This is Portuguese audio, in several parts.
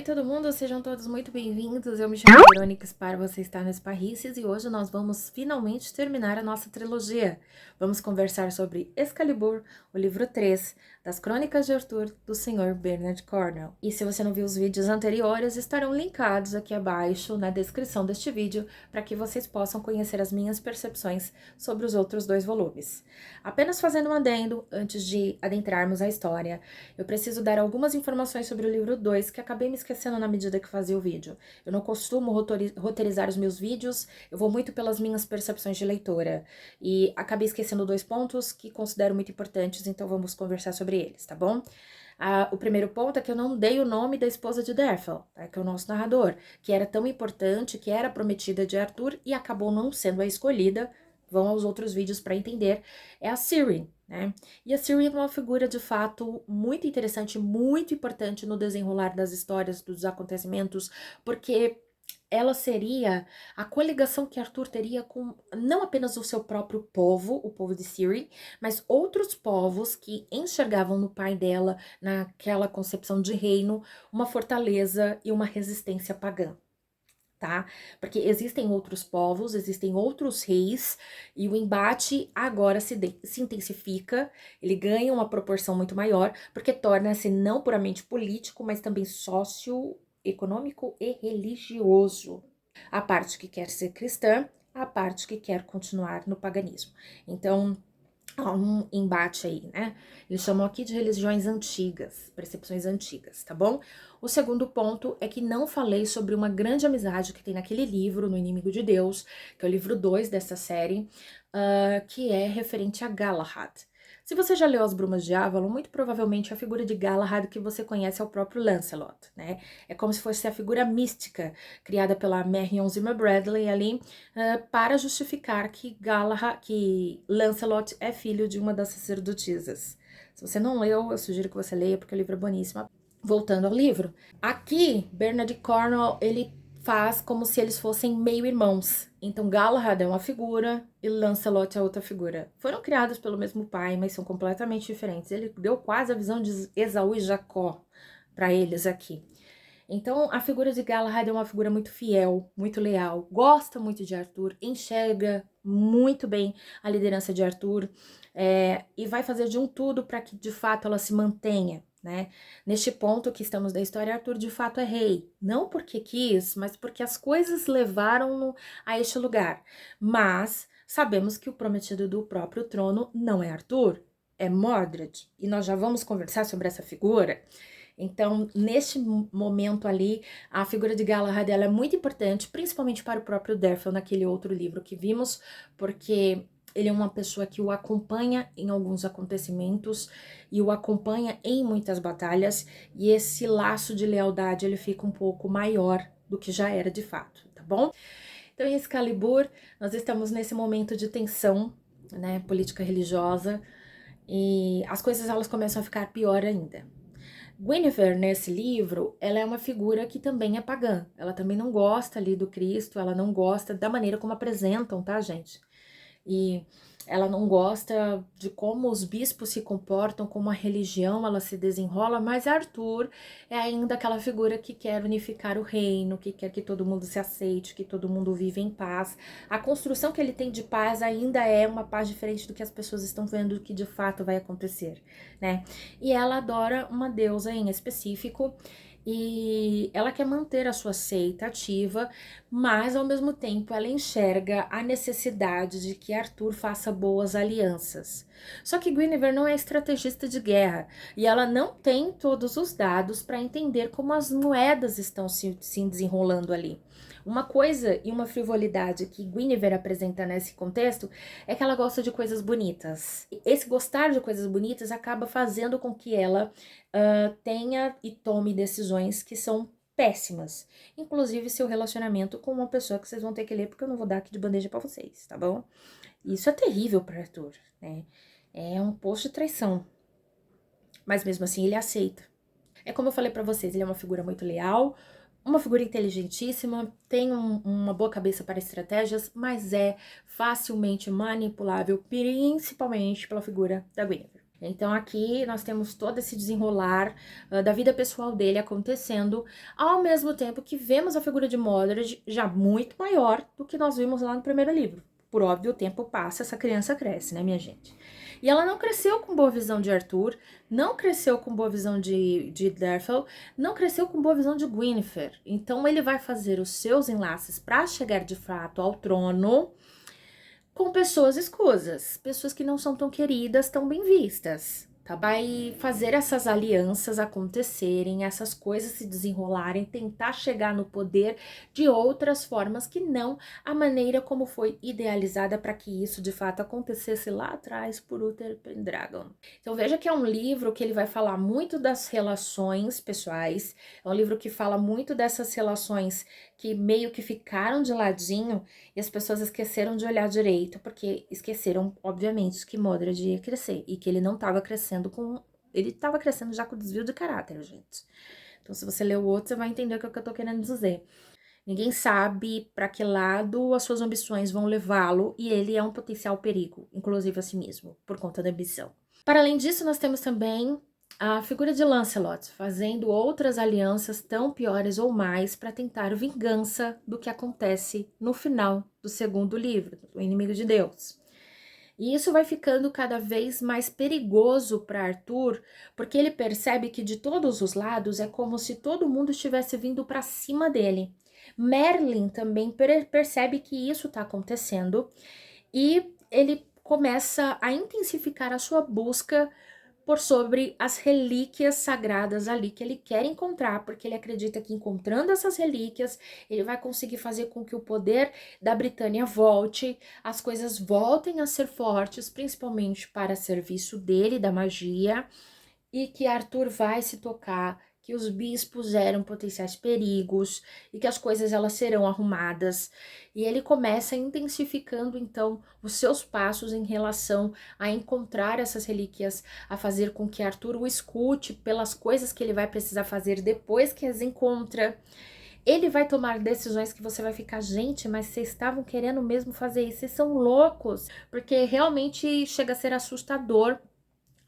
Oi todo mundo, sejam todos muito bem-vindos. Eu me chamo Verônica Spar, você está no Sparrices e hoje nós vamos finalmente terminar a nossa trilogia. Vamos conversar sobre Excalibur, o livro 3 das Crônicas de Arthur, do Sr. Bernard Cornwell. E se você não viu os vídeos anteriores, estarão linkados aqui abaixo na descrição deste vídeo para que vocês possam conhecer as minhas percepções sobre os outros dois volumes. Apenas fazendo um adendo, antes de adentrarmos a história, eu preciso dar algumas informações sobre o livro 2 que acabei me esquecendo na medida que fazia o vídeo. Eu não costumo roteirizar os meus vídeos, eu vou muito pelas minhas percepções de leitora. E acabei esquecendo 2 pontos que considero muito importantes, então vamos conversar sobre eles, tá bom? O primeiro ponto é que eu não dei o nome da esposa de Derfel, tá? Que é o nosso narrador, que era tão importante, que era prometida de Arthur e acabou não sendo a escolhida. Vão aos outros vídeos para entender. É a Ciri, né? E a Ciri é uma figura, de fato, muito interessante, muito importante no desenrolar das histórias, dos acontecimentos, porque ela seria a coligação que Arthur teria com não apenas o seu próprio povo, o povo de Ciri, mas outros povos que enxergavam no pai dela, naquela concepção de reino, uma fortaleza e uma resistência pagã. Tá? Porque existem outros povos, existem outros reis, e o embate agora se intensifica, ele ganha uma proporção muito maior, porque torna-se não puramente político, mas também socioeconômico e religioso. A parte que quer ser cristã, a parte que quer continuar no paganismo. Então, há um embate aí, né? Eles chamam aqui de religiões antigas, percepções antigas, tá bom? O segundo ponto é que não falei sobre uma grande amizade que tem naquele livro, No Inimigo de Deus, que é o livro 2 dessa série, que é referente a Galahad. Se você já leu As Brumas de Avalon, muito provavelmente a figura de Galahad que você conhece é o próprio Lancelot, né? É como se fosse a figura mística criada pela Marion Zimmer Bradley ali, para justificar que Lancelot é filho de uma das sacerdotisas. Se você não leu, eu sugiro que você leia, porque o livro é boníssimo. Voltando ao livro, aqui, Bernard Cornwell, ele faz como se eles fossem meio-irmãos. Então, Galahad é uma figura e Lancelot é outra figura. Foram criados pelo mesmo pai, mas são completamente diferentes. Ele deu quase a visão de Esaú e Jacó para eles aqui. Então, a figura de Galahad é uma figura muito fiel, muito leal, gosta muito de Arthur, enxerga muito bem a liderança de Arthur, e vai fazer de um tudo para que, de fato, ela se mantenha, né? Neste ponto que estamos da história, Arthur, de fato, é rei. Não porque quis, mas porque as coisas levaram-no a este lugar. Mas sabemos que o prometido do próprio trono não é Arthur, é Mordred. E nós já vamos conversar sobre essa figura. Então, neste momento ali, a figura de Galahad ela é muito importante, principalmente para o próprio Derfel, naquele outro livro que vimos, porque ele é uma pessoa que o acompanha em alguns acontecimentos e o acompanha em muitas batalhas, e esse laço de lealdade ele fica um pouco maior do que já era de fato, tá bom? Então, em Excalibur, nós estamos nesse momento de tensão, né, política religiosa, e as coisas elas começam a ficar pior ainda. Guinevere, nesse livro, ela é uma figura que também é pagã. Ela também não gosta ali do Cristo, ela não gosta da maneira como apresentam, tá, gente? E ela não gosta de como os bispos se comportam, como a religião ela se desenrola, mas Arthur é ainda aquela figura que quer unificar o reino, que quer que todo mundo se aceite, que todo mundo viva em paz. A construção que ele tem de paz ainda é uma paz diferente do que as pessoas estão vendo que de fato vai acontecer, né? E ela adora uma deusa em específico, e ela quer manter a sua seita ativa, mas ao mesmo tempo ela enxerga a necessidade de que Arthur faça boas alianças. Só que Guinevere não é estrategista de guerra e ela não tem todos os dados para entender como as moedas estão se desenrolando ali. Uma coisa e uma frivolidade que Guinevere apresenta nesse contexto é que ela gosta de coisas bonitas. Esse gostar de coisas bonitas acaba fazendo com que ela tenha e tome decisões que são péssimas. Inclusive seu relacionamento com uma pessoa que vocês vão ter que ler, porque eu não vou dar aqui de bandeja pra vocês, tá bom? Isso é terrível para Arthur, né? É um posto de traição. Mas mesmo assim ele aceita. É como eu falei pra vocês, ele é uma figura muito leal, uma figura inteligentíssima, tem uma boa cabeça para estratégias, mas é facilmente manipulável, principalmente pela figura da Guinevere. Então aqui nós temos todo esse desenrolar da vida pessoal dele acontecendo, ao mesmo tempo que vemos a figura de Mordred já muito maior do que nós vimos lá no primeiro livro. Por óbvio, o tempo passa, essa criança cresce, né, minha gente? E ela não cresceu com boa visão de Arthur, não cresceu com boa visão de Derfel, não cresceu com boa visão de Gwynfer. Então ele vai fazer os seus enlaces para chegar de fato ao trono com pessoas escusas, pessoas que não são tão queridas, tão bem vistas, tá? Vai fazer essas alianças acontecerem, essas coisas se desenrolarem, tentar chegar no poder de outras formas que não a maneira como foi idealizada para que isso de fato acontecesse lá atrás por Uther Pendragon. Então veja que é um livro que ele vai falar muito das relações pessoais, é um livro que fala muito dessas relações que meio que ficaram de ladinho e as pessoas esqueceram de olhar direito, porque esqueceram, obviamente, que Mordred ia crescer e que ele não estava crescendo com... Ele estava crescendo já com desvio de caráter, gente. Então, se você ler o outro, você vai entender o que eu tô querendo dizer. Ninguém sabe para que lado as suas ambições vão levá-lo e ele é um potencial perigo, inclusive a si mesmo, por conta da ambição. Para além disso, nós temos também a figura de Lancelot, fazendo outras alianças tão piores ou mais para tentar vingança do que acontece no final do segundo livro, O Inimigo de Deus. E isso vai ficando cada vez mais perigoso para Arthur, porque ele percebe que de todos os lados é como se todo mundo estivesse vindo para cima dele. Merlin também percebe que isso está acontecendo e ele começa a intensificar a sua busca por sobre as relíquias sagradas ali que ele quer encontrar, porque ele acredita que encontrando essas relíquias, ele vai conseguir fazer com que o poder da Britânia volte, as coisas voltem a ser fortes, principalmente para serviço dele, da magia, e que Arthur vai se tocar que os bispos eram potenciais perigos e que as coisas elas serão arrumadas. E ele começa intensificando então os seus passos em relação a encontrar essas relíquias, a fazer com que Arthur o escute pelas coisas que ele vai precisar fazer depois que as encontra. Ele vai tomar decisões que você vai ficar, gente, mas vocês estavam querendo mesmo fazer isso, vocês são loucos, porque realmente chega a ser assustador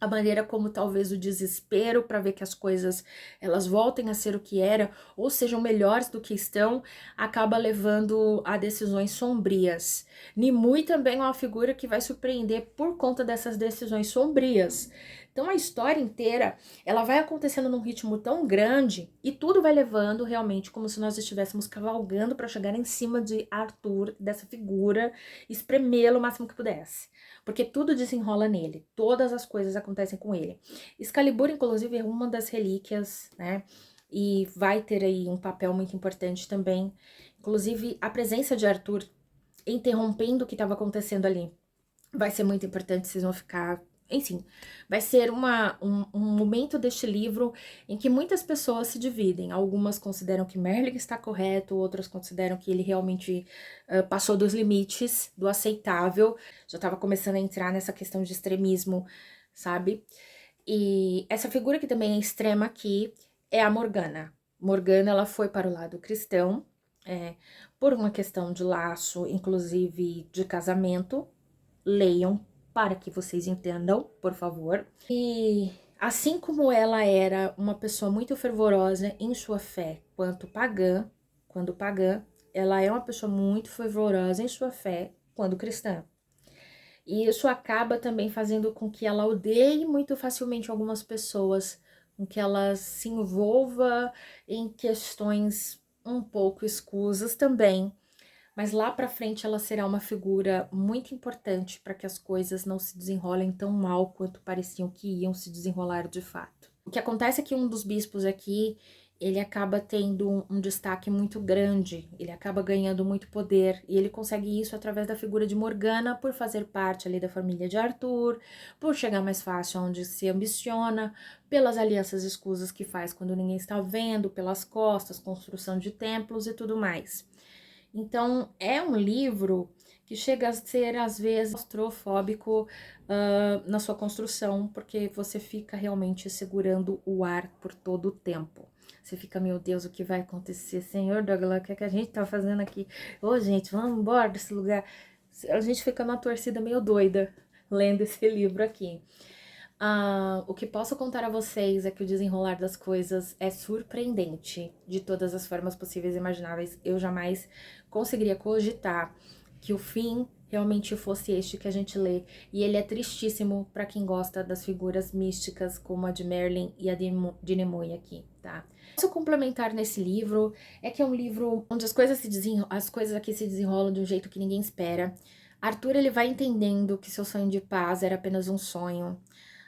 a maneira como talvez o desespero para ver que as coisas elas voltem a ser o que era ou sejam melhores do que estão, acaba levando a decisões sombrias. Nimue também é uma figura que vai surpreender por conta dessas decisões sombrias. Então a história inteira, ela vai acontecendo num ritmo tão grande e tudo vai levando realmente como se nós estivéssemos cavalgando para chegar em cima de Arthur, dessa figura, espremê-lo o máximo que pudesse. Porque tudo desenrola nele, todas as coisas acontecem com ele. Excalibur, inclusive, é uma das relíquias, né? E vai ter aí um papel muito importante também. Inclusive, a presença de Arthur interrompendo o que estava acontecendo ali vai ser muito importante, vocês vão ficar... Enfim, vai ser um momento deste livro em que muitas pessoas se dividem. Algumas consideram que Merlin está correto, outras consideram que ele realmente passou dos limites do aceitável. Já estava começando a entrar nessa questão de extremismo, sabe? E essa figura que também é extrema aqui é a Morgana. Morgana, ela foi para o lado cristão, por uma questão de laço, inclusive de casamento. Leiam para que vocês entendam, por favor. E assim como ela era uma pessoa muito fervorosa em sua fé quando pagã, ela é uma pessoa muito fervorosa em sua fé quando cristã. E isso acaba também fazendo com que ela odeie muito facilmente algumas pessoas, com que ela se envolva em questões um pouco escusas também. Mas lá pra frente ela será uma figura muito importante para que as coisas não se desenrolem tão mal quanto pareciam que iam se desenrolar de fato. O que acontece é que um dos bispos aqui, ele acaba tendo um destaque muito grande, ele acaba ganhando muito poder, e ele consegue isso através da figura de Morgana, por fazer parte ali da família de Arthur, por chegar mais fácil onde se ambiciona, pelas alianças escusas que faz quando ninguém está vendo, pelas costas, construção de templos e tudo mais. Então, é um livro que chega a ser, às vezes, claustrofóbico na sua construção, porque você fica realmente segurando o ar por todo o tempo. Você fica, meu Deus, o que vai acontecer? Senhor Douglas, o que é que a gente tá fazendo aqui? Ô, gente, vamos embora desse lugar. A gente fica numa torcida meio doida lendo esse livro aqui. O que posso contar a vocês é que o desenrolar das coisas é surpreendente de todas as formas possíveis e imagináveis. Eu jamais conseguiria cogitar que o fim realmente fosse este que a gente lê. E ele é tristíssimo para quem gosta das figuras místicas como a de Merlin e a de Nimue aqui, tá? Posso complementar nesse livro é que é um livro onde as coisas aqui se desenrolam de um jeito que ninguém espera. Arthur, ele vai entendendo que seu sonho de paz era apenas um sonho.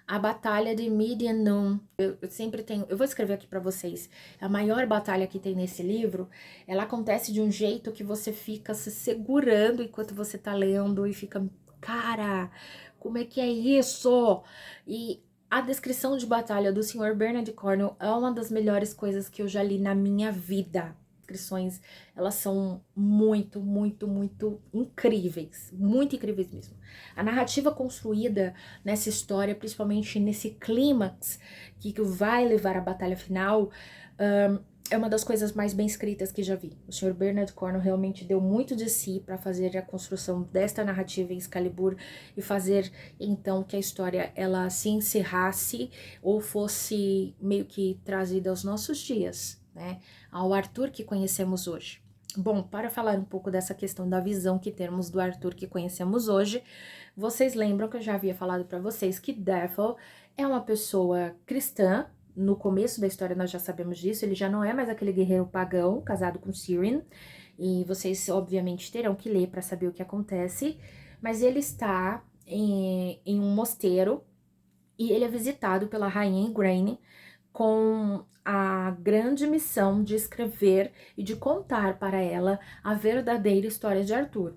A batalha de Midianum, eu sempre tenho, eu vou escrever aqui pra vocês, a maior batalha que tem nesse livro, ela acontece de um jeito que você fica se segurando enquanto você tá lendo e fica, cara, como é que é isso? E a descrição de batalha do Sr. Bernard Cornwell é uma das melhores coisas que eu já li na minha vida. Descrições, elas são muito, muito, muito incríveis, muito incríveis mesmo. A narrativa construída nessa história, principalmente nesse clímax que vai levar à batalha final, é uma das coisas mais bem escritas que já vi. O Sr. Bernard Cornwell realmente deu muito de si para fazer a construção desta narrativa em Excalibur e fazer então que a história ela se encerrasse ou fosse meio que trazida aos nossos dias, né? Ao Arthur que conhecemos hoje. Bom, para falar um pouco dessa questão da visão que temos do Arthur que conhecemos hoje, vocês lembram que eu já havia falado para vocês que Devil é uma pessoa cristã. No começo da história nós já sabemos disso, ele já não é mais aquele guerreiro pagão casado com Círien, e vocês obviamente terão que ler para saber o que acontece, mas ele está em um mosteiro e ele é visitado pela rainha Igraine com a grande missão de escrever e de contar para ela a verdadeira história de Arthur.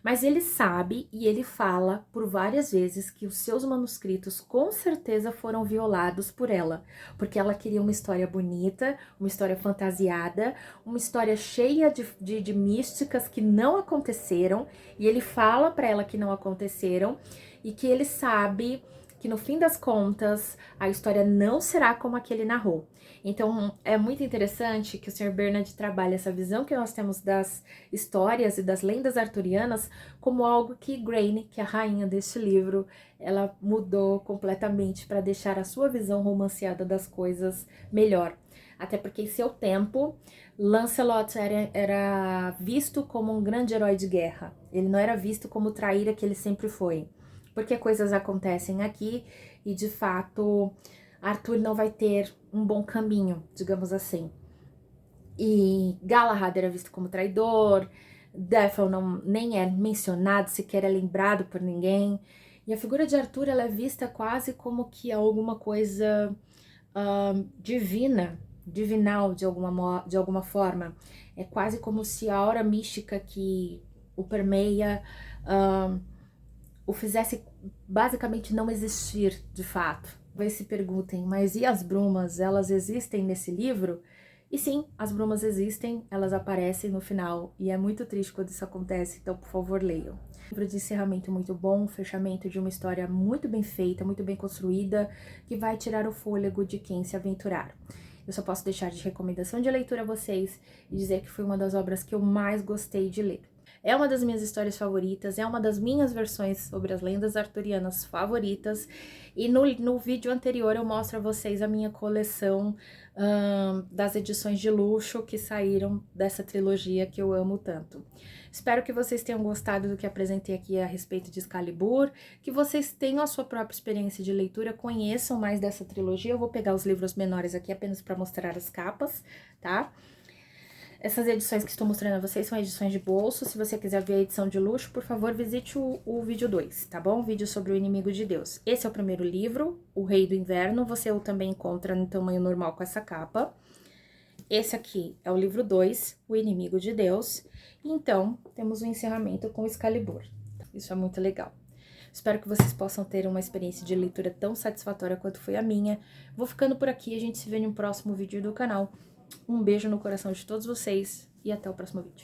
Mas ele sabe e ele fala por várias vezes que os seus manuscritos com certeza foram violados por ela, porque ela queria uma história bonita, uma história fantasiada, uma história cheia de místicas que não aconteceram, e ele fala para ela que não aconteceram e que ele sabe que no fim das contas a história não será como a que ele narrou. Então é muito interessante que o Sr. Bernard trabalha essa visão que nós temos das histórias e das lendas arturianas como algo que Igraine, que é a rainha deste livro, ela mudou completamente para deixar a sua visão romanceada das coisas melhor. Até porque em seu tempo, Lancelot era visto como um grande herói de guerra. Ele não era visto como o traíra que ele sempre foi. Porque coisas acontecem aqui e, de fato, Arthur não vai ter um bom caminho, digamos assim. E Galahad era visto como traidor, Devil nem é mencionado, sequer é lembrado por ninguém. E a figura de Arthur ela é vista quase como que alguma coisa divinal de alguma forma. É quase como se a aura mística que o permeia o fizesse basicamente não existir de fato. Talvez se perguntem, mas e as brumas, elas existem nesse livro? E sim, as brumas existem, elas aparecem no final, e é muito triste quando isso acontece, então por favor leiam. Livro de encerramento muito bom, fechamento de uma história muito bem feita, muito bem construída, que vai tirar o fôlego de quem se aventurar. Eu só posso deixar de recomendação de leitura a vocês e dizer que foi uma das obras que eu mais gostei de ler. É uma das minhas histórias favoritas, é uma das minhas versões sobre as lendas arturianas favoritas. E no vídeo anterior eu mostro a vocês a minha coleção das edições de luxo que saíram dessa trilogia que eu amo tanto. Espero que vocês tenham gostado do que apresentei aqui a respeito de Excalibur, que vocês tenham a sua própria experiência de leitura, conheçam mais dessa trilogia. Eu vou pegar os livros menores aqui apenas para mostrar as capas, tá? Essas edições que estou mostrando a vocês são edições de bolso. Se você quiser ver a edição de luxo, por favor, visite o vídeo 2, tá bom? O vídeo sobre o Inimigo de Deus. Esse é o primeiro livro, O Rei do Inverno. Você o também encontra no tamanho normal com essa capa. Esse aqui é o livro 2, O Inimigo de Deus. E então, temos o encerramento com Excalibur. Isso é muito legal. Espero que vocês possam ter uma experiência de leitura tão satisfatória quanto foi a minha. Vou ficando por aqui, a gente se vê no próximo vídeo do canal. Um beijo no coração de todos vocês e até o próximo vídeo.